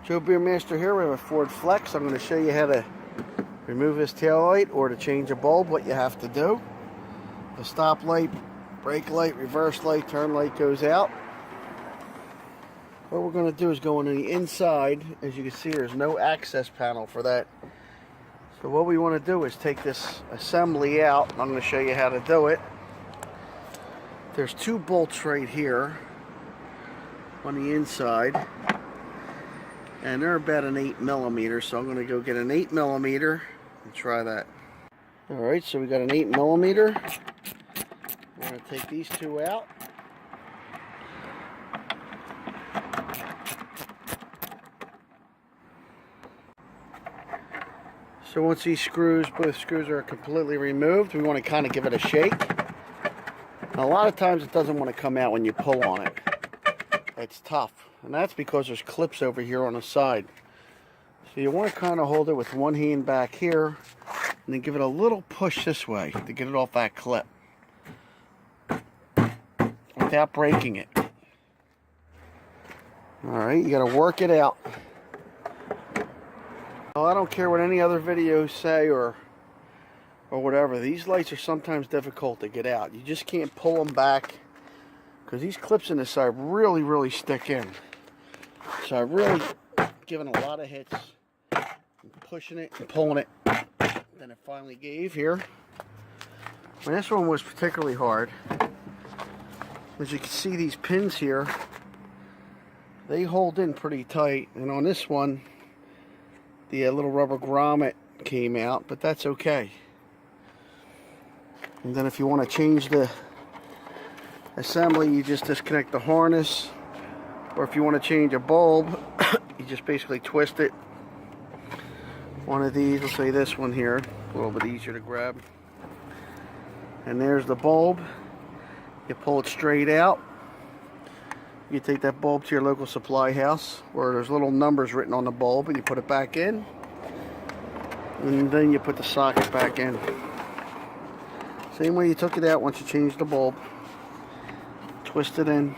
Joe Beermaster here with a Ford Flex. I'm going to show you how to remove this tail light or to change a bulb, what you have to do. The stop light, brake light, reverse light, turn light goes out. What we're going to do is go on the inside. As you can see, there's no access panel for that. So what we want to do is take this assembly out. I'm going to show you how to do it. There's two bolts right here on the inside, and they're about an 8mm, so I'm going to go get an 8mm and try that. Alright, so we got an 8mm. We're going to take these two out. So once these screws, both screws are completely removed, we want to kind of give it a shake. Now, a lot of times it doesn't want to come out when you pull on it. It's tough, and that's because there's clips over here on the side. So you want to kind of hold it with one hand back here and then give it a little push this way to get it off that clip without breaking it. Alright, you got to work it out. Well, I don't care what any other videos say or whatever. These lights are sometimes difficult to get out. You just can't pull them back because these clips in the side really stick in. So I've really given a lot of hits, pushing it and pulling it. Then it finally gave here. And this one was particularly hard. As you can see, these pins here, they hold in pretty tight. And on this one, the little rubber grommet came out, but that's okay. And then if you want to change the assembly, you just disconnect the harness. Or if you want to change a bulb, you just basically twist it. One of these, let's say this one here, a little bit easier to grab. And there's the bulb. You pull it straight out. You take that bulb to your local supply house where there's little numbers written on the bulb, and you put it back in. And then you put the socket back in. Same way you took it out once you changed the bulb. Twist it in.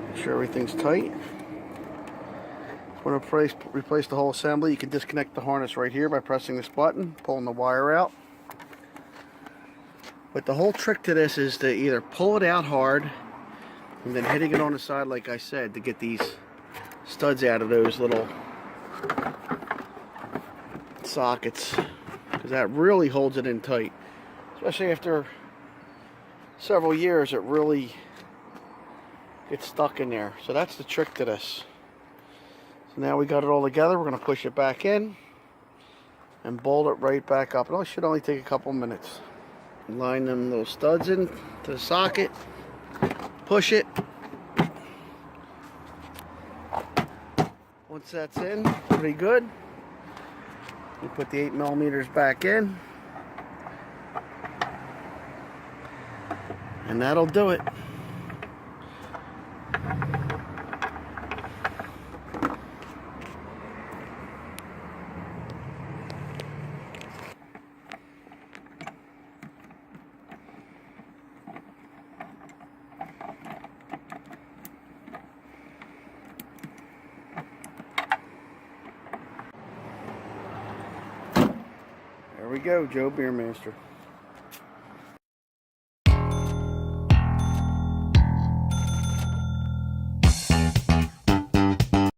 Make sure everything's tight. Want to replace the whole assembly, you can disconnect the harness right here by pressing this button, pulling the wire out. But the whole trick to this is to either pull it out hard and then hitting it on the side like I said to get these studs out of those little sockets, because that really holds it in tight. Especially after several years, it really gets stuck in there. So that's the trick to this. So now we got it all together, we're going to push it back in and bolt it right back up. It should only take a couple minutes. Line them little studs in to the socket, push it. Once that's in, pretty good. You put the 8mm back in, and that'll do it. There we go, Joe Beermaster.